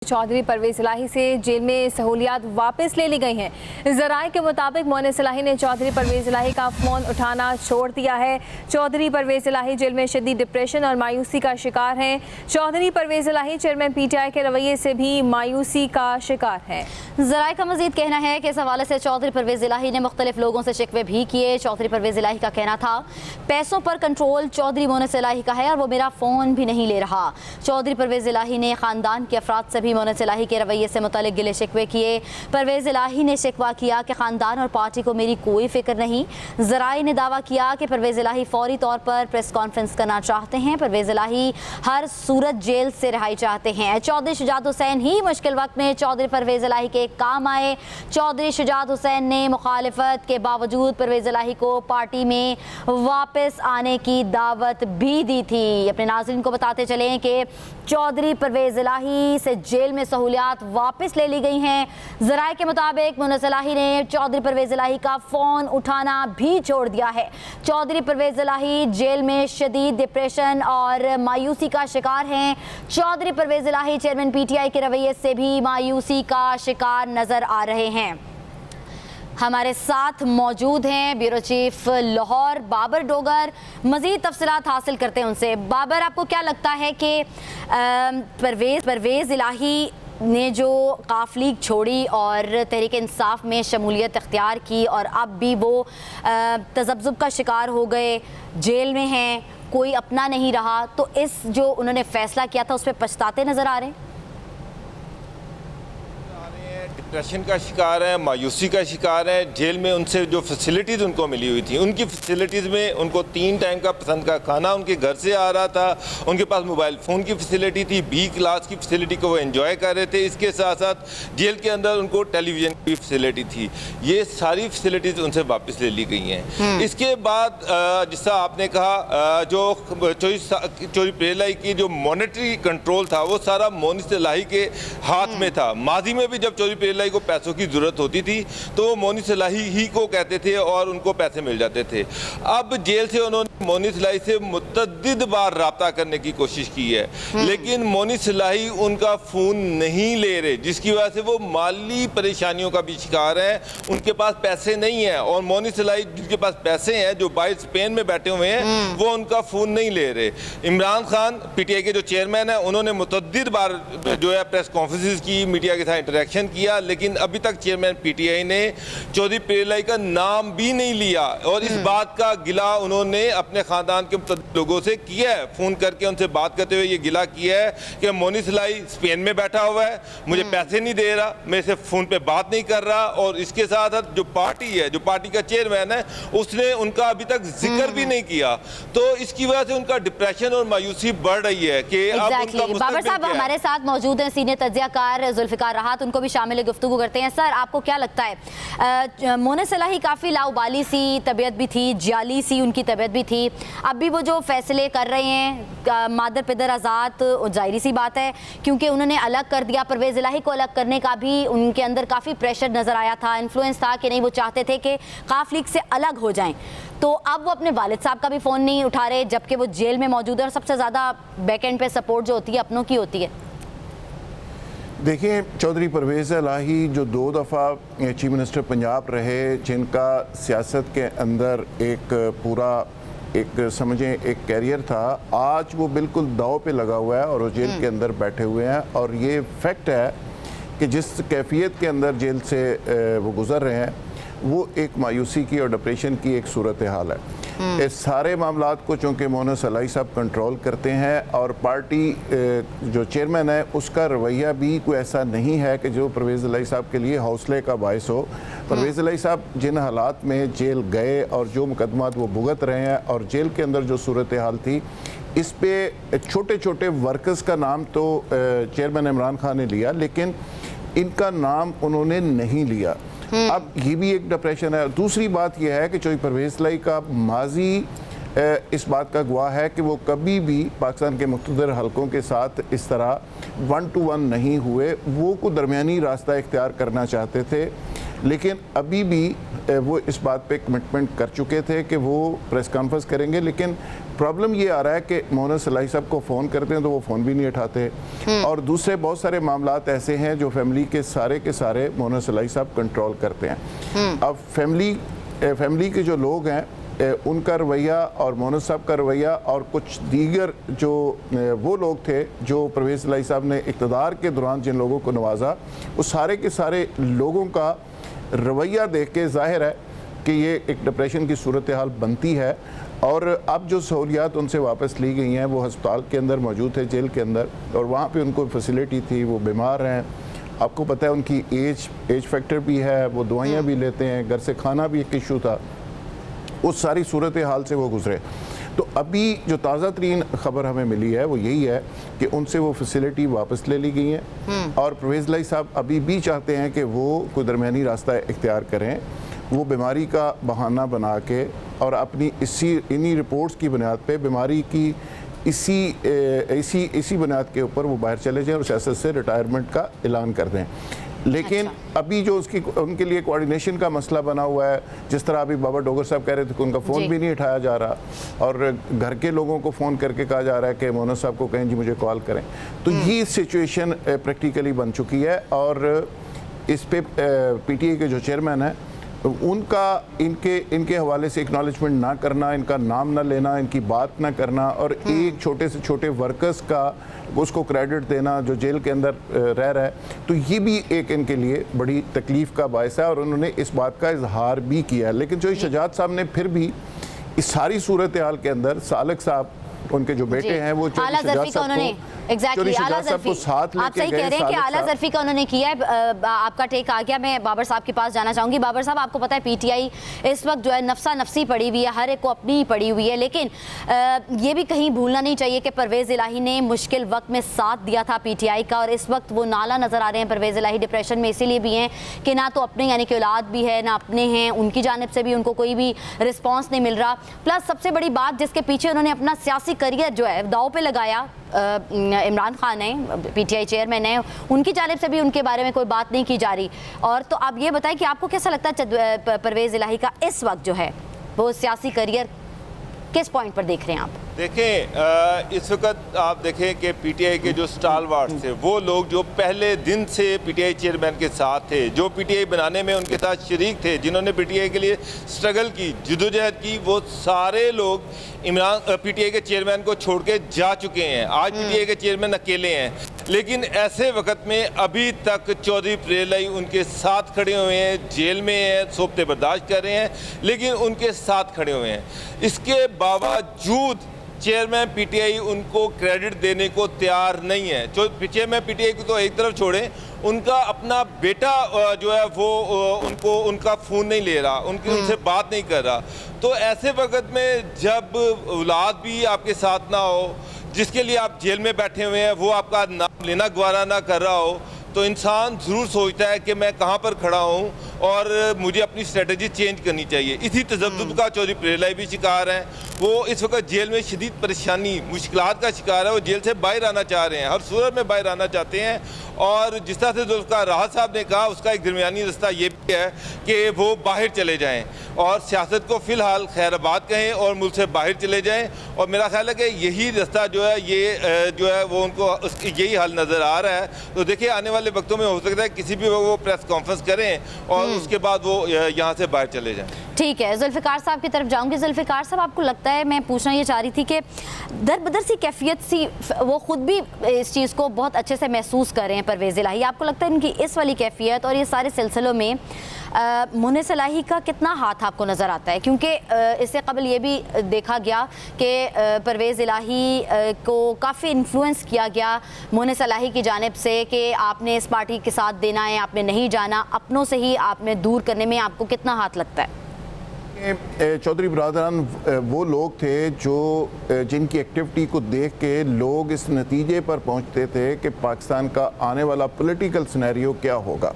चौधरी परवेज इलाही से जेल में सहूलियात वापस ले ली गई हैं। जराए के मुताबिक मोनिस इलाही ने चौधरी परवेज इलाही का फोन उठाना छोड़ दिया है। चौधरी परवेज इलाही जेल में शदीद डिप्रेशन और मायूसी का शिकार हैं। चौधरी परवेज इलाही चेयरमैन पीटीआई के रवैये से भी मायूसी का शिकार है। जराए का मजीद कहना है कि इस हवाले से चौधरी परवेज इलाही ने मुख्तलिफ लोगों से शिकवे भी किए। चौधरी परवेज इलाही का कहना था, पैसों पर कंट्रोल चौधरी मोनिस इलाही का है और वो मेरा फ़ोन भी नहीं ले रहा। चौधरी परवेज इलाही ने ख़ानदान के अफराद से भी मोनिस इलाही के रवैये से मुतालिक गिले शिकवे किए। परवेज इलाही ने शिकवा किया कि ख़ानदान और पार्टी को मेरी कोई फ़िक्र नहीं। जराए ने दावा किया कि परवेज इलाही फौरी तौर पर प्रेस कॉन्फ्रेंस करना चाहते हैं। परवेज इलाही हर सूरत जेल से रिहाई चाहते हैं। चौधरी शुजात हुसैन ही मुश्किल वक्त में चौधरी परवेज इलाही के काम आए। चौधरी शुजात हुसैन ने मुखालिफत के बावजूद परवेज इलाही को पार्टी में वापस आने की दावत भी दी थी। अपने नाज़रीन को बताते चलें कि चौधरी परवेज इलाही से जेल में सहूलियात वापस ले ली गई हैं। ज़राए के मुताबिक मोनिस इलाही ने चौधरी परवेज इलाही का फ़ोन उठाना भी छोड़ दिया है। चौधरी परवेज इलाही जेल में शदीद डिप्रेशन और मायूसी का शिकार हैं। चौधरी परवेज इलाही चेयरमैन पीटीआई के रवैये से भी मायूसी का शिकार नज़र आ रहे हैं। हमारे साथ मौजूद हैं ब्यूरो चीफ लाहौर बाबर डोगर। मज़ीद तफसीलात हासिल करते हैं उनसे। बाबर, आपको क्या लगता है कि परवेज इलाही ने जो काफ लीग छोड़ी और तहरीक इंसाफ में शमूलियत इख्तियार की और अब भी वो तज़ब्ज़ुब का शिकार हो गए, जेल में हैं, कोई अपना नहीं रहा, तो इस जो उन्होंने फ़ैसला किया था उस पर पछताते नज़र आ रहे हैं? डिप्रेशन का शिकार है, मायूसी का शिकार है। जेल में उनसे जो फैसिलिटीज़ उनको मिली हुई थी, उनकी फैसिलिटीज़ में उनको 3 टाइम का पसंद का खाना उनके घर से आ रहा था, उनके पास मोबाइल फ़ोन की फैसिलिटी थी, बी क्लास की फैसिलिटी को वो एंजॉय कर रहे थे। इसके साथ साथ जेल के अंदर उनको टेलीविज़न की फैसिलिटी थी। ये सारी फैसिलिटीज़ उनसे वापस ले ली गई हैं। इसके बाद जिसका आपने कहा, जो चौधरी परवेज इलाही की जो मॉनेटरी कंट्रोल था वो सारा मोनिस इलाही के हाथ में था। माजी में भी जब चौधरी परवेज इलाही को पैसों की ज़रूरत होती थी तो वो मोनिस इलाही ही को कहते थे और उनको पैसे मिल जाते थे। अब जेल से उन्होंने मोनिस इलाही से मुतअद्दिद बार रब्ता करने की कोशिश की है, लेकिन मोनिस इलाही उनका फ़ोन नहीं ले रहे, जिसकी वजह से वो माली परेशानियों का भी शिकार है। उनके पास पैसे नहीं हैं और मोनिस इलाही जिनके पास पैसे हैं, जो बाहर स्पेन में बैठे हुए हैं, वो उनका फ़ोन नहीं ले रहे। इमरान खान पीटीआई के जो चेयरमैन हैं, उन्होंने मुतअद्दिद बार जो है प्रेस कॉन्फ्रेंस की, मीडिया के साथ इंटरेक्शन किया, लेकिन अभी तक चेयरमैन पीटीआई ने चौधरी परवेज इलाही का नाम भी नहीं लिया और इस बात का गिला उन्होंने अपने ख़ानदान के लोगों से किया है। फ़ोन करके उनसे बात करते हुए ये गिला किया है कि मोनिस इलाही स्पेन में बैठा हुआ है, मुझे पैसे नहीं दे रहा, मेरे से फ़ोन पे बात नहीं कर रहा, और इसके साथ साथ जो पार्टी है, जो पार्टी का चेयरमैन है, उसने उनका अभी तक जिक्र भी नहीं किया। तो इसकी वजह से उनका डिप्रेशन और मायूसी बढ़ रही है कि अब उनका बाबर साहब हमारे साथ मौजूद हैं सीनियर तज्ज़ियाकार जुल्फ़िकार राहत, उनको भी शामिल गुफ्तगू करते हैं। सर, आपको क्या लगता है, मोनिस इलाही काफ़ी लाउबाली सी तबीयत भी थी, जाली सी उनकी तबीयत भी थी, अब भी वो जो फैसले कर रहे हैं मादर पिदर आज़ाद, जाहिर सी बात है क्योंकि उन्होंने अलग कर दिया। परवेज इलाही को अलग करने का भी उनके अंदर काफ़ी प्रेशर नज़र आया था, इन्फ्लुएंस था कि नहीं, वो चाहते थे कि काफ लीग से अलग हो जाएं। तो अब वो अपने वालिद साहब का भी फ़ोन नहीं उठा रहे जबकि वो जेल में मौजूद है और सबसे ज़्यादा बैक एंड पे सपोर्ट जो होती है अपनों की होती है। देखिए, चौधरी परवेज इलाही जो 2 दफ़ा चीफ मिनिस्टर पंजाब रहे, जिनका सियासत के अंदर एक पूरा एक समझें एक कैरियर था, आज वो बिल्कुल दाव पे लगा हुआ है और वो जेल के अंदर बैठे हुए हैं। और ये फैक्ट है कि जिस कैफियत के अंदर जेल से वो गुज़र रहे हैं, वो एक मायूसी की और डिप्रेशन की एक सूरत हाल है। इस सारे मामलात को चूँकि मोनिस इलाही साहब कंट्रोल करते हैं और पार्टी जो चेयरमैन है उसका रवैया भी कोई ऐसा नहीं है कि जो परवेज इलाही साहब के लिए हौसले का बायस हो। परवेज इलाही साहब जिन हालात में जेल गए और जो मुकदमात वो भुगत रहे हैं और जेल के अंदर जो सूरत हाल थी, इस पे छोटे छोटे वर्कर्स का नाम तो चेयरमैन इमरान खान ने लिया, लेकिन इनका नाम उन्होंने नहीं लिया। अब ये भी एक डिप्रेशन है। दूसरी बात यह है कि चौधरी परवेज इलाही का माजी इस बात का गवाह है कि वो कभी भी पाकिस्तान के मुख्तलिफ हलकों के साथ इस तरह 1 to 1 नहीं हुए। वो को दरमियानी रास्ता इख्तियार करना चाहते थे, लेकिन अभी भी वो इस बात पे कमिटमेंट कर चुके थे कि वो प्रेस कॉन्फ्रेंस करेंगे। लेकिन प्रॉब्लम ये आ रहा है कि मोहम्मद सलाही साहब को फ़ोन करते हैं तो वो फ़ोन भी नहीं उठाते, और दूसरे बहुत सारे मामलात ऐसे हैं जो फैमिली के सारे मोहम्मद सलाही साहब कंट्रोल करते हैं। अब फैमिली के जो लोग हैं उनका रवैया और मोहम्मद साहब का रवैया और कुछ दीगर जो वो लोग थे जो परवेज़ इलाही साहब ने इक़्तिदार के दौरान जिन लोगों को नवाजा, वो सारे के सारे लोगों का रवैया देख के ज़ाहिर है कि ये एक डिप्रेशन की सूरत हाल बनती है। और अब जो सहूलियात उनसे वापस ली गई हैं वो हस्पताल के अंदर मौजूद थे, जेल के अंदर, और वहाँ पे उनको फैसिलिटी थी, वो बीमार हैं, आपको पता है उनकी एज फैक्टर भी है, वो दवाइयाँ भी लेते हैं, घर से खाना भी एक इशू था, उस सारी सूरत हाल से वो गुजरे। तो अभी जो ताज़ा तरीन ख़बर हमें मिली है वो यही है कि उनसे वो फैसिलिटी वापस ले ली गई हैं, और परवेज़ इलाही साहब अभी भी चाहते हैं कि वो कोई दरमियानी रास्ता इख्तियार करें, वो बीमारी का बहाना बना के और अपनी इन्हीं रिपोर्ट्स की बुनियाद पे बीमारी की इसी बुनियाद के ऊपर वो बाहर चले जाएं और सियासत से रिटायरमेंट का ऐलान कर दें। लेकिन अभी जो उनके लिए कोऑर्डिनेशन का मसला बना हुआ है, जिस तरह अभी बाबा डोगर साहब कह रहे थे कि उनका फ़ोन भी नहीं उठाया जा रहा, और घर के लोगों को फ़ोन करके कहा जा रहा है कि मोहम्मद साहब को कहें जी मुझे कॉल करें, तो ये सिचुएशन प्रैक्टिकली बन चुकी है। और इस पे पीटीआई के जो चेयरमैन हैं उनका इनके हवाले से एक्नॉलेजमेंट ना करना, इनका नाम ना लेना, इनकी बात ना करना, और एक छोटे से छोटे वर्कर्स का उसको क्रेडिट देना जो जेल के अंदर रह रहा है, तो ये भी एक इनके लिए बड़ी तकलीफ़ का बायस है, और उन्होंने इस बात का इजहार भी किया है। लेकिन जो शजात साहब ने फिर भी इस सारी सूरत हाल के अंदर सालक साहब, उनके जो बेटे हैं, वो आला ज़रफ़ी का उन्होंने आला ज़रफ़ी साथ आप सही कह रहे हैं कि आला ज़रफ़ी का उन्होंने किया है। आपका टेक आ गया, मैं बाबर साहब के पास जाना चाहूँगी। बाबर साहब, आपको पता है पीटीआई इस वक्त जो है नफसा नफसी पड़ी हुई है, हर एक को अपनी ही पड़ी हुई है, लेकिन ये भी कहीं भूलना नहीं चाहिए कि परवेज़ इलाही ने मुश्किल वक्त में साथ दिया था पीटीआई का, और इस वक्त वो नाला नज़र आ रहे हैं। परवेज़ इलाही डिप्रेशन में इसीलिए भी हैं कि ना तो अपने यानी कि औलाद भी है, ना अपने हैं, उनकी जानिब से भी उनको कोई भी रिस्पॉन्स नहीं मिल रहा। प्लस सबसे बड़ी बात जिसके पीछे उन्होंने अपना सियासी करियर जो है दाव पे लगाया, इमरान खान है, पीटीआई चेयरमैन है, उनकी जानिब से भी उनके बारे में कोई बात नहीं की जा रही। और तो आप ये बताएं कि आपको कैसा लगता है परवेज़ इलाही का इस वक्त जो है वो सियासी करियर किस पॉइंट पर देख रहे हैं आप? देखें, इस वक्त आप देखें कि पीटीआई के जो स्टालवार्ड्स थे, वो लोग जो पहले दिन से पीटीआई चेयरमैन के साथ थे, जो पीटीआई बनाने में उनके साथ शरीक थे, जिन्होंने पीटीआई के लिए स्ट्रगल की, जदोजहद की, वो सारे लोग पीटीआई के चेयरमैन को छोड़ के जा चुके हैं। आज पीटीआई के चेयरमैन अकेले हैं। लेकिन ऐसे वक्त में अभी तक चौधरी परवेज़ इलाही उनके साथ खड़े हुए हैं, जेल में हैं, सोबते बर्दाश्त कर रहे हैं, लेकिन उनके साथ खड़े हुए हैं। इसके बावजूद चेयरमैन पीटीआई उनको क्रेडिट देने को तैयार नहीं है। जो चेयरमैन पीटीआई को तो एक तरफ छोड़ें, उनका अपना बेटा जो है वो उनका फ़ोन नहीं ले रहा, उनसे बात नहीं कर रहा। तो ऐसे वक्त में जब औलाद भी आपके साथ ना हो, जिसके लिए आप जेल में बैठे हुए हैं, वो आपका नाम लेना गवारा ना कर रहा हो, तो इंसान ज़रूर सोचता है कि मैं कहाँ पर खड़ा हूँ और मुझे अपनी स्ट्रेटजी चेंज करनी चाहिए। इसी तजब्जुब का चौधरी परवेज़ इलाही भी शिकार हैं। वो इस वक्त जेल में शदीद परेशानी, मुश्किलात का शिकार है। वो जेल से बाहर आना चाह रहे हैं, हर सूरत में बाहर आना चाहते हैं। और जिस तरह से जुल्फ़िकार राहत साहब ने कहा, उसका एक दरमियानी रास्ता ये भी है कि वो बाहर चले जाएँ और सियासत को फ़िलहाल खैराबाद कहें और मुल्क से बाहर चले जाएँ। और मेरा ख्याल है कि यही रास्ता जो है, ये जो है वो उनको यही हल नज़र आ रहा है। तो देखिए, आने वाले वक्तों में हो सकता है किसी भी वो प्रेस कॉन्फ्रेंस करें और उसके बाद वो यहाँ से बाहर चले जाएं। ठीक है, जुल्फ़िकार साहब की तरफ जाऊंगी। जुल्फ़िकार साहब, आपको लगता है, मैं पूछना ये चाह रही थी कि दर बदर सी कैफियत सी, वो ख़ुद भी इस चीज़ को बहुत अच्छे से महसूस कर रहे हैं परवेज़ इलाही, आपको लगता है इनकी इस वाली कैफियत और ये सारे सिलसिलों में मोहम्मद इलाही का कितना हाथ आपको नज़र आता है? क्योंकि इससे कबल ये भी देखा गया कि परवेज़ इलाही को काफ़ी इन्फ्लुएंस किया गया मोहम्मद इलाही की जानिब से कि आपने इस पार्टी के साथ देना है, आपने नहीं जाना, अपनों से ही आपने दूर करने में आपको कितना हाथ लगता है? चौधरी बरादरान वो लोग थे जो जिनकी एक्टिविटी को देख के लोग इस नतीजे पर पहुंचते थे कि पाकिस्तान का आने वाला पॉलिटिकल सिनेरियो क्या होगा।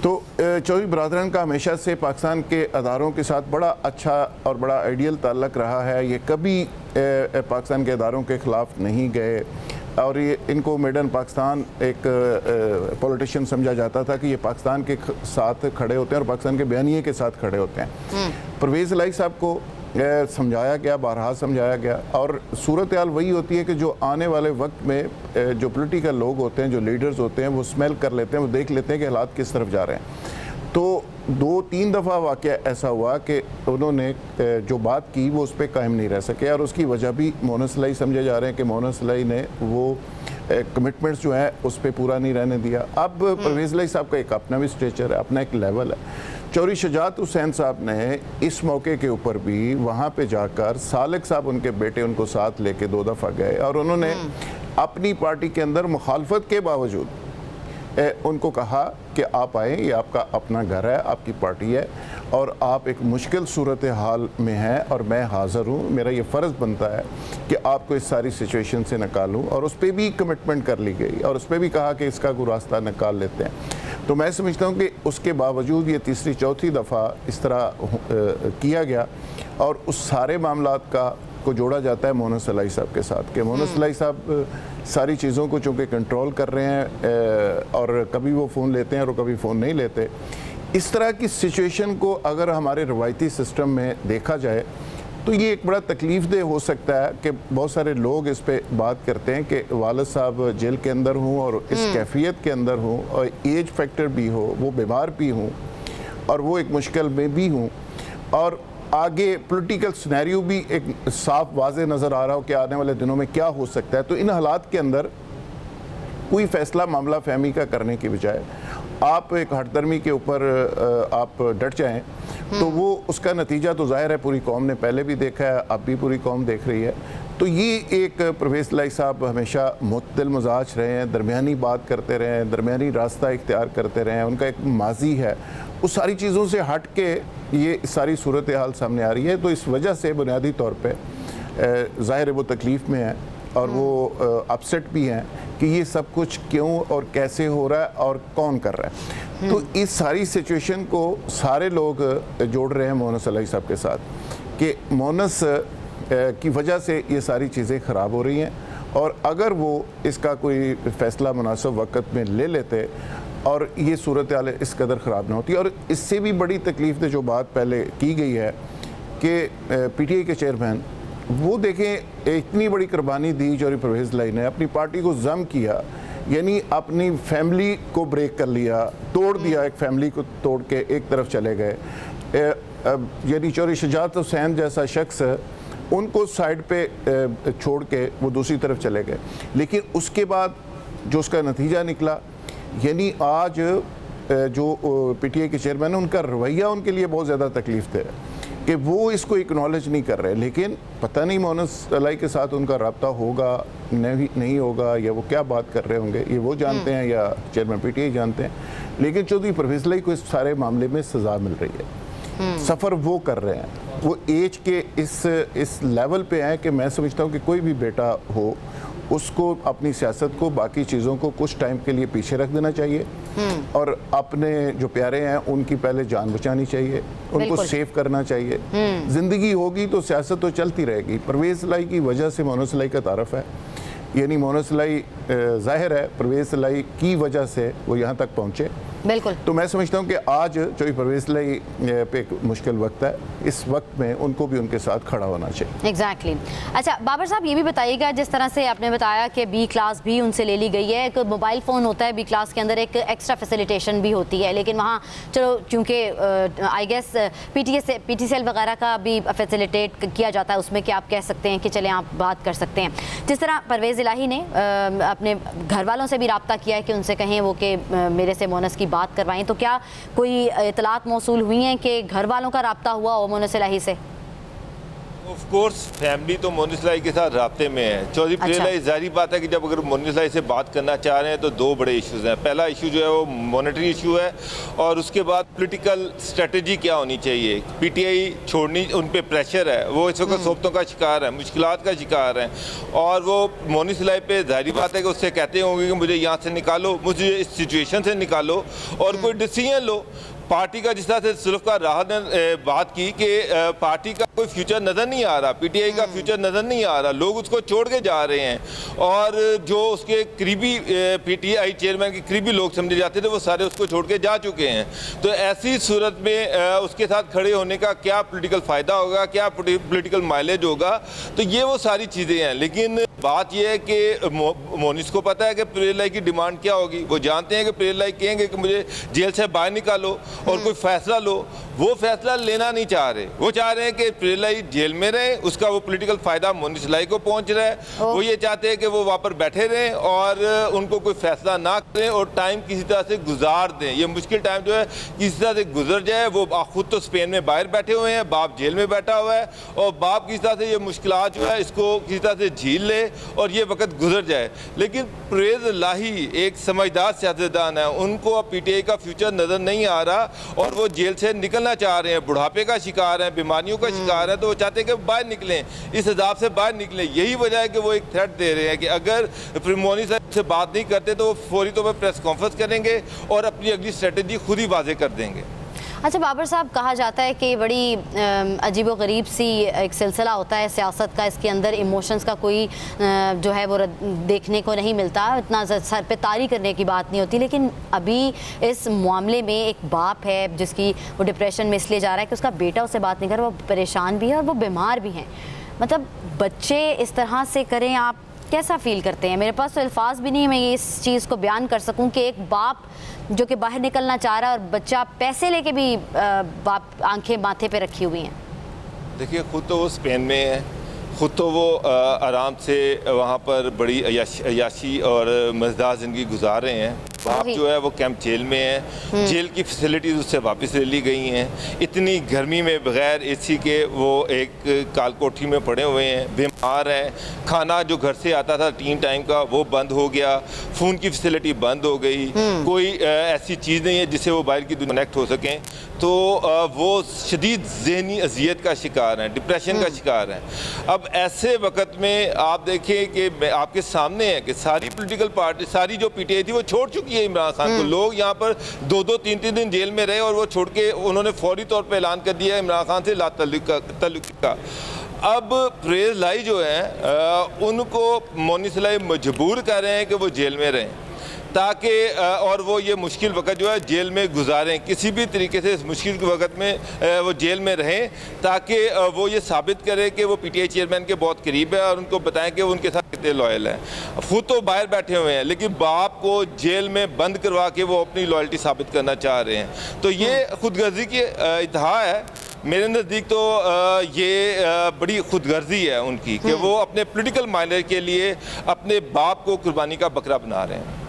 तो चौधरी बरादरान का हमेशा से पाकिस्तान के अदारों के साथ बड़ा अच्छा और बड़ा आइडियल ताल्लुक़ रहा है। ये कभी पाकिस्तान के अदारों के ख़िलाफ़ नहीं गए, और ये इनको मेडन पाकिस्तान एक पॉलिटिशियन समझा जाता था कि ये पाकिस्तान के साथ खड़े होते हैं और पाकिस्तान के बयानिए के साथ खड़े होते हैं। परवेज़ इलाही साहब को समझाया गया, बारहा समझाया गया, और सूरत हाल वही होती है कि जो आने वाले वक्त में जो पॉलिटिकल लोग होते हैं, जो लीडर्स होते हैं, वो स्मेल कर लेते हैं, वो देख लेते हैं कि हालात किस तरफ जा रहे हैं। तो 2-3 दफ़ा वाक़या ऐसा हुआ कि उन्होंने जो बात की वो उस पर कायम नहीं रह सके, और उसकी वजह भी मोहन सलाई समझे जा रहे हैं कि मोहन सलाई ने वो कमिटमेंट्स जो है उस पर पूरा नहीं रहने दिया। अब परवेज़ इलाही साहब का एक अपना भी स्ट्रेचर है, अपना एक लेवल है। चौधरी शुजात हुसैन साहब ने इस मौके के ऊपर भी वहाँ पे जाकर सालिक साहब उनके बेटे उनको साथ लेके 2 दफ़ा गए, और उन्होंने अपनी पार्टी के अंदर मुखालफत के बावजूद उनको कहा कि आप आएँ, ये आपका अपना घर है, आपकी पार्टी है, और आप एक मुश्किल सूरत हाल में हैं और मैं हाज़िर हूँ, मेरा ये फ़र्ज़ बनता है कि आपको इस सारी सिचुएशन से निकालूँ। और उस पर भी कमिटमेंट कर ली गई और उस पर भी कहा कि इसका कोई रास्ता निकाल लेते हैं। तो मैं समझता हूँ कि उसके बावजूद ये तीसरी चौथी दफ़ा इस तरह किया गया, और उस सारे मामलात को जोड़ा जाता है मोहन सलाई साहब के साथ कि मोहन सलाई साहब सारी चीज़ों को चूँकि कंट्रोल कर रहे हैं, और कभी वो फ़ोन लेते हैं और कभी फ़ोन नहीं लेते। इस तरह की सिचुएशन को अगर हमारे रवायती सिस्टम में देखा जाए तो ये एक बड़ा तकलीफ़ दह हो सकता है कि बहुत सारे लोग इस पे बात करते हैं कि वालिद साहब जेल के अंदर हूँ और इस कैफियत के अंदर हूँ, और एज फैक्टर भी हो, वो बीमार भी हूँ, और वो एक मुश्किल में भी हूँ, और आगे पॉलिटिकल सिनेरियो भी एक साफ वाज़े नज़र आ रहा हो कि आने वाले दिनों में क्या हो सकता है। तो इन हालात के अंदर कोई फ़ैसला मामला फहमी का करने की बजाय आप एक हठधर्मी के ऊपर आप डट जाएं, तो वो उसका नतीजा तो ज़ाहिर है पूरी कौम ने पहले भी देखा है, अब भी पूरी कौम देख रही है। तो ये एक परवेज़ इलाही साहब हमेशा मुतदिल मिजाज रहे हैं, दरमियानी बात करते रहे हैं, दरमियानी रास्ता इख्तियार करते रहे हैं, उनका एक माजी है। उस सारी चीज़ों से हट के ये सारी सूरत हाल सामने आ रही है। तो इस वजह से बुनियादी तौर पर ज़ाहिर है वो तकलीफ़ में है और वो अपसेट भी हैं कि ये सब कुछ क्यों और कैसे हो रहा है और कौन कर रहा है। तो इस सारी सिचुएशन को सारे लोग जोड़ रहे हैं मोहन सलाई साहब के साथ कि मोहनस की वजह से ये सारी चीज़ें ख़राब हो रही हैं, और अगर वो इसका कोई फ़ैसला मुनासिब वक्त में ले लेते और ये सूरत हाल इस कदर ख़राब ना होती। और इससे भी बड़ी तकलीफ़ जो बात पहले की गई है कि PTI के चेयरमैन वो देखें इतनी बड़ी कुर्बानी दी चौधरी परवेज़ इलाही ने, अपनी पार्टी को जम किया, यानी अपनी फैमिली को ब्रेक कर लिया, तोड़ दिया, एक फैमिली को तोड़ के एक तरफ चले गए। यानी चौधरी शुजात हुसैन जैसा शख्स उनको साइड पे छोड़ के वो दूसरी तरफ चले गए। लेकिन उसके बाद जो उसका नतीजा निकला, यानी आज जो PTI के चेयरमैन है उनका रवैया उनके लिए बहुत ज़्यादा तकलीफ थे कि वो इसको एक्नॉलेज नहीं कर रहे। लेकिन पता नहीं मोहन सलाई के साथ उनका रब्ता होगा नहीं होगा, या वो क्या बात कर रहे होंगे, ये वो जानते हैं या चेयरमैन PTI जानते हैं। लेकिन चौधरी परवेज़ इलाही को इस सारे मामले में सज़ा मिल रही है। सफ़र वो कर रहे हैं, वो एज के इस लेवल पे हैं कि मैं समझता हूँ कि कोई भी बेटा हो उसको अपनी सियासत को, बाकी चीज़ों को कुछ टाइम के लिए पीछे रख देना चाहिए, और अपने जो प्यारे हैं उनकी पहले जान बचानी चाहिए, उनको सेव करना चाहिए। ज़िंदगी होगी तो सियासत तो चलती रहेगी। परवेज़ इलाही की वजह से मोहन सलाई का तारफ़ है, यानी मोहन सलाई ज़ाहिर है परवेज़ इलाही की वजह से वो यहाँ तक पहुँचे। बिल्कुल। तो मैं समझता हूँ कि आज चौधरी परवेज़ इलाही पे एक मुश्किल वक्त है, इस वक्त में उनको भी उनके साथ खड़ा होना चाहिए। एग्जैक्टली। अच्छा बाबर साहब, ये भी बताइएगा, जिस तरह से आपने बताया कि B क्लास भी उनसे ले ली गई है, एक मोबाइल फ़ोन होता है B क्लास के अंदर, एक एक्स्ट्रा फैसिलिटेशन भी होती है, लेकिन वहाँ चलो क्योंकि आई गेस PTCL वगैरह का भी फैसिलिटेट किया जाता है उसमें, कि आप कह सकते हैं कि चलें आप बात कर सकते हैं। जिस तरह परवेज़ इलाही ने अपने घर वालों से भी रब्ता किया है कि उनसे कहें वो कि मेरे से मोहनस की बात करवाएं, तो क्या कोई इतलात मौसूल हुई हैं कि घर वालों का रब्ता हुआ हो मोहनस इलाही से? ऑफ कोर्स फैमिली तो मोहन इलाही के साथ राब्ते में है। चौधरी परवेज़ इलाही जाहिर बात है कि जब अगर मोहन इलाही से बात करना चाह रहे हैं तो 2 बड़े इश्यूज़ हैं। पहला इशू जो है वो मॉनेटरी इशू है, और उसके बाद पॉलिटिकल स्ट्रेटजी क्या होनी चाहिए। PTI छोड़नी, उन पर प्रेशर है, वो इस वक्त सोबतों का शिकार है, मुश्किलात का शिकार है, और वो मोहन इलाही पे जाहिर बात है कि उससे कहते होंगे कि मुझे यहाँ से निकालो, मुझे इस सिचुएशन से निकालो और कोई डिसीजन लो। पार्टी का जिस तरह से सुल्फ का राहत ने बात की कि पार्टी का कोई फ्यूचर नज़र नहीं आ रहा, पीटीआई का फ्यूचर नज़र नहीं आ रहा, लोग उसको छोड़ के जा रहे हैं और जो उसके करीबी पीटीआई चेयरमैन के करीबी लोग समझे जाते थे वो सारे उसको छोड़ के जा चुके हैं। तो ऐसी सूरत में उसके साथ खड़े होने का क्या पॉलिटिकल फ़ायदा होगा, क्या पॉलिटिकल माइलेज होगा, तो ये वो सारी चीज़ें हैं। लेकिन बात यह है कि मोनिस को पता है कि परेज लाई की डिमांड क्या होगी। वो जानते हैं कि परेज लाई कहेंगे कि मुझे जेल से बाहर निकालो और कोई फैसला लो, वो फैसला लेना नहीं चाह रहे। वो चाह रहे हैं कि परेज लाई जेल में रहे, उसका वो पॉलिटिकल फ़ायदा मोनिस लाई को पहुंच रहा है। वो ये चाहते हैं कि वो वहाँ पर बैठे रहें और उनको कोई फैसला ना करें और टाइम किसी तरह से गुजार दें। ये मुश्किल टाइम जो है किसी तरह से गुजर जाए। वो खुद तो स्पेन में बाहर बैठे हुए हैं, बाप जेल में बैठा हुआ है और बाप किसी तरह से ये मुश्किलात जो है इसको किसी तरह से झील ले और ये वक्त गुजर जाए। लेकिन परेज लाही एक समझदार सियासतदान है, उनको अब पीटीआई का फ्यूचर नज़र नहीं आ रहा और वो जेल से निकलना चाह रहे हैं। बुढ़ापे का शिकार हैं, बीमारियों का शिकार हैं, तो वो चाहते हैं कि बाहर निकलें, इस हिसाब से बाहर निकलें। यही वजह है कि वो एक थ्रेट दे रहे हैं कि अगर मोनी साहब से बात नहीं करते तो वो फौरी तौर पर प्रेस कॉन्फ्रेंस करेंगे और अपनी अगली स्ट्रेटजी खुद ही वाजे कर देंगे। अच्छा बाबर साहब, कहा जाता है कि बड़ी अजीब व गरीब सी एक सिलसिला होता है सियासत का, इसके अंदर इमोशंस का कोई जो है वो देखने को नहीं मिलता, इतना सर पे तारी करने की बात नहीं होती। लेकिन अभी इस मामले में एक बाप है जिसकी वो डिप्रेशन में इसलिए जा रहा है कि उसका बेटा उससे बात नहीं कर रहा, वो परेशान भी है और वो बीमार भी हैं। मतलब बच्चे इस तरह से करें, आप कैसा फील करते हैं? मेरे पास तो अल्फाज भी नहीं है मैं ये इस चीज़ को बयान कर सकूं कि एक बाप जो कि बाहर निकलना चाह रहा है और बच्चा पैसे लेके भी बाप आंखें माथे पे रखी हुई हैं। देखिए, खुद तो वो स्पेन में है, खुद तो वो आराम से वहाँ पर बड़ी अयाशी और मज़ेदार ज़िंदगी गुजार रहे हैं। बाप जो है वो कैंप जेल में है, जेल की फैसिलिटीज़ उससे वापस ले ली गई हैं। इतनी गर्मी में बग़ैर एसी के वो एक कालकोठी में पड़े हुए हैं, बीमार हैं। खाना जो घर से आता था 3 टाइम का वो बंद हो गया, फ़ोन की फैसिलिटी बंद हो गई, कोई ऐसी चीज़ नहीं है जिससे वो बाहर की दुनिया कनेक्ट हो सकें। तो वो शदीद ज़हनी अजियत का शिकार हैं, डिप्रेशन का शिकार हैं। अब ऐसे वक्त में आप देखें कि आपके सामने है कि सारी पॉलिटिकल पार्टी, सारी जो पीटीआई थी वो छोड़ चुकी है इमरान खान को। लोग यहाँ पर 2-2, 3-3 दिन जेल में रहे और वो छोड़ के उन्होंने फौरी तौर पर ऐलान कर दिया इमरान खान से ला तल्लुक़ का। अब परेज लाई जो है उनको मोनिस लाई मजबूर कर रहे हैं कि वो जेल में रहें ताकि और वो ये मुश्किल वक्त जो है जेल में गुजारें, किसी भी तरीके से इस मुश्किल वक्त में वो जेल में रहें ताकि वो ये साबित करें कि वो पीटीआई चेयरमैन के बहुत करीब है और उनको बताएं कि वो उनके साथ कितने लॉयल हैं। खुद तो बाहर बैठे हुए हैं लेकिन बाप को जेल में बंद करवा के वो अपनी लॉयल्टी साबित करना चाह रहे हैं। तो ये खुदगर्जी की इंतहा है मेरे नज़दीक। तो ये बड़ी खुदगर्जी है उनकी कि वो अपने पॉलिटिकल माइलेज के लिए अपने बाप को कुर्बानी का बकरा बना रहे हैं।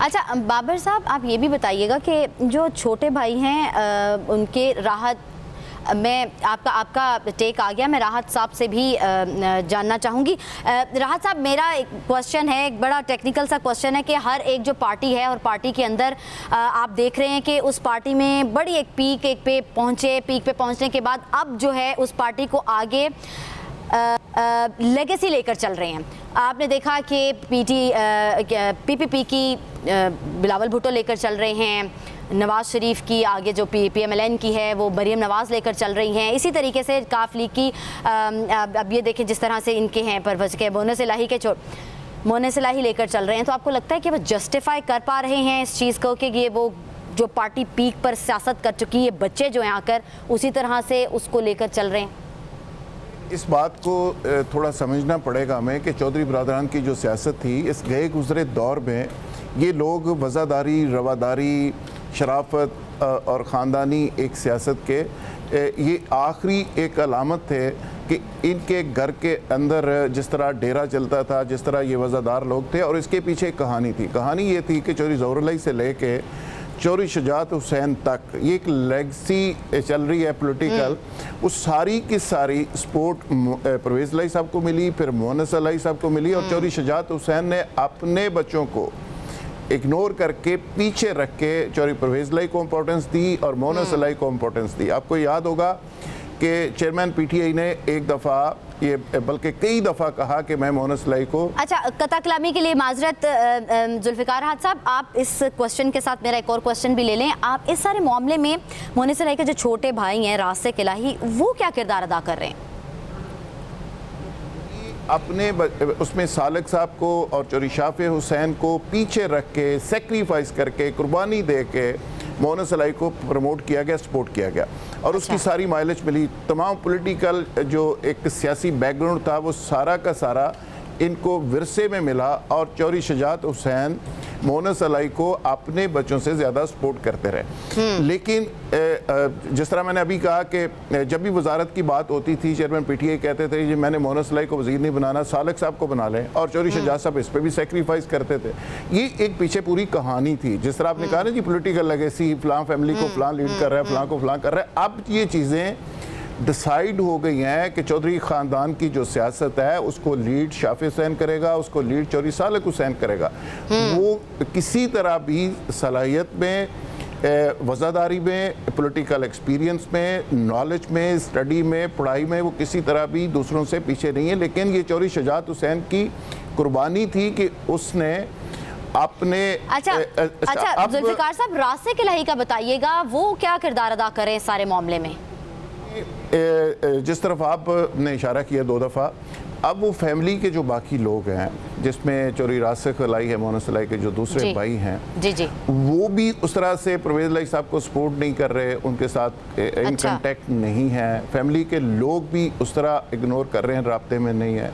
अच्छा बाबर साहब, आप ये भी बताइएगा कि जो छोटे भाई हैं उनके राहत, मैं आपका टेक आ गया, मैं राहत साहब से भी जानना चाहूँगी। राहत साहब, मेरा एक क्वेश्चन है, एक बड़ा टेक्निकल सा क्वेश्चन है कि हर एक जो पार्टी है और पार्टी के अंदर आप देख रहे हैं कि उस पार्टी में बड़ी एक पीक पे पहुँचने के बाद अब जो है उस पार्टी को आगे लेगेसी लेकर चल रहे हैं। आपने देखा कि पीपीपी की बिलावल भुट्टो लेकर चल रहे हैं, नवाज़ शरीफ की आगे जो पीएमएलएन की है वो मरियम नवाज़ लेकर चल रही हैं। इसी तरीके से काफ लीग की अब ये देखें जिस तरह से इनके हैं परवज़ के मोनिस इलाही लेकर चल रहे हैं। तो आपको लगता है कि वो जस्टिफाई कर पा रहे हैं इस चीज़ को कि ये वो जो पार्टी पीक पर सियासत कर चुकी है, बच्चे जो हैं आकर उसी तरह से उसको लेकर चल रहे हैं? इस बात को थोड़ा समझना पड़ेगा हमें कि चौधरी बरादरान की जो सियासत थी इस गए गुजरे दौर में ये लोग वज़ादारी, रवादारी, शराफत और ख़ानदानी एक सियासत के ये आखिरी एक अलामत थे कि इनके घर के अंदर जिस तरह डेरा चलता था, जिस तरह ये वज़ादार लोग थे। और इसके पीछे एक कहानी थी। कहानी ये थी कि चौधरी ज़फ़रुल्लाह से लेके चौधरी शुजात हुसैन तक ये एक लेगसी चल रही है पॉलिटिकल। उस सारी की सारी सपोर्ट परवेज़ लाई साहब को मिली, फिर मोनिस इलाही साहब को मिली और चौधरी शुजात हुसैन ने अपने बच्चों को इग्नोर करके पीछे रख के चौधरी परवेज़ लाई को इम्पोर्टेंस दी और मोनिस इलाही को इम्पोर्टेंस दी। आपको याद होगा कि चेयरमैन पीटीआई ने एक दफ़ा ये बल्कि कई दफ़ा कहा कि मैं मोहन सलाई को। अच्छा, कता कलामी के लिए माजरत जुल्फ़िकार हाद साहब, आप इस क्वेश्चन के साथ मेरा एक और क्वेश्चन भी ले लें। आप इस सारे मामले में मोहन सलाई के जो छोटे भाई हैं रासिक इलाही, वो क्या किरदार अदा कर रहे हैं? अपने उसमें सालिक साहब को और चौधरी शाफे हुसैन को पीछे रख के, सेक्रीफाइस करके, कुर्बानी दे के मोहन सलाई को प्रमोट किया गया, सपोर्ट किया गया और उसकी सारी माइलेज मिली। तमाम पॉलिटिकल जो एक सियासी बैकग्राउंड था वो सारा का सारा इनको विरसे में मिला और चौधरी शुजात हुसैन मोहन सलाई को अपने बच्चों से ज़्यादा सपोर्ट करते रहे। लेकिन जिस तरह मैंने अभी कहा कि जब भी वजारत की बात होती थी, चेयरमैन पीटीआई कहते थे कि मैंने मोहन सलाई को वज़ीर नहीं बनाना, सालिक साहब को बना लें, और चौधरी शुजात साहब इस पर भी सेक्रीफाइस करते थे। ये एक पीछे पूरी कहानी थी। जिस तरह आपने कहा ना जी, पोलिटिकल लेगेसी, फलां फैमिली को फलां लीड कर रहा है, फलां को फलां कर रहा है। अब ये चीज़ें डिसाइड हो गई हैं कि चौधरी ख़ानदान की जो सियासत है उसको लीड शाफे हुसैन करेगा, उसको लीड चौधरी सालिक हुसैन करेगा। वो किसी तरह भी सलाहियत में, वज़ादारी में, पॉलिटिकल एक्सपीरियंस में, नॉलेज में, स्टडी में, पढ़ाई में वो किसी तरह भी दूसरों से पीछे नहीं है। लेकिन ये चौधरी शुजात हुसैन की कुर्बानी थी कि उसने अपने अच्छा जुल्फ़िकार साहब, रासिक इलाही का बताइएगा, वो क्या किरदार अदा करें इस सारे मामले में? जिस तरफ आपने इशारा किया दो दफ़ा, अब वो फैमिली के जो बाकी लोग हैं, जिसमें चौधरी रासिक इलाही है, मोहन सलाई के जो दूसरे भाई हैं, जी, वो भी उस तरह से परवेज़ इलाही साहब को सपोर्ट नहीं कर रहे, उनके साथ इन कांटेक्ट नहीं है। फैमिली के लोग भी उस तरह इग्नोर कर रहे हैं, राब्ते में नहीं है।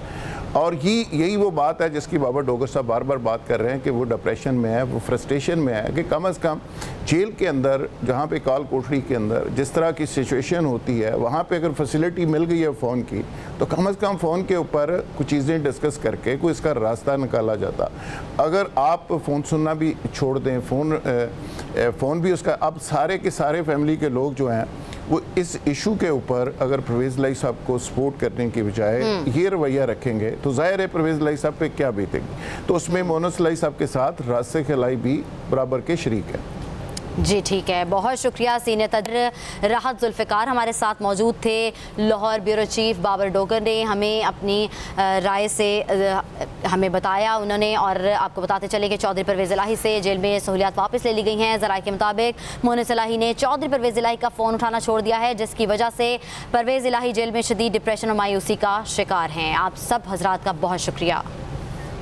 और यही वो बात है जिसकी बाबा डोगर साहब बार बार बात कर रहे हैं कि वो डिप्रेशन में है, वो फ्रस्ट्रेशन में है कि कम से कम जेल के अंदर, जहाँ पे काल कोठरी के अंदर जिस तरह की सिचुएशन होती है, वहाँ पे अगर फैसिलिटी मिल गई है फ़ोन की, तो कम से कम फ़ोन के ऊपर कुछ चीज़ें डिस्कस करके कोई इसका रास्ता निकाला जाता। अगर आप फ़ोन सुनना भी छोड़ दें, फ़ोन भी उसका, अब सारे के सारे फैमिली के लोग जो हैं वो इस इशू के ऊपर अगर परवेज़ इलाही साहब को सपोर्ट करने की बजाय ये रवैया रखेंगे तो जाहिर है परवेज़ इलाही साहब पे क्या बीतेगी। तो उसमें मोहन सलाई साहब के साथ रासिक इलाही भी बराबर के शरीक है। जी ठीक है, बहुत शुक्रिया। सीनियर तदर राहत जुल्फ़िकार हमारे साथ मौजूद थे। लाहौर ब्यूरो चीफ बाबर डोगर ने हमें अपनी राय से हमें बताया उन्होंने, और आपको बताते चले कि चौधरी परवेज़ इलाही से जेल में सहूलियात वापस ले ली गई हैं। ज़राए के मुताबिक मोहन इलाही ने चौधरी परवेज़ इलाही का फ़ोन उठाना छोड़ दिया है, जिसकी वजह से परवेज़ इलाही जेल में शदीद डिप्रेशन और मायूसी का शिकार हैं। आप सब हजरात का बहुत शुक्रिया।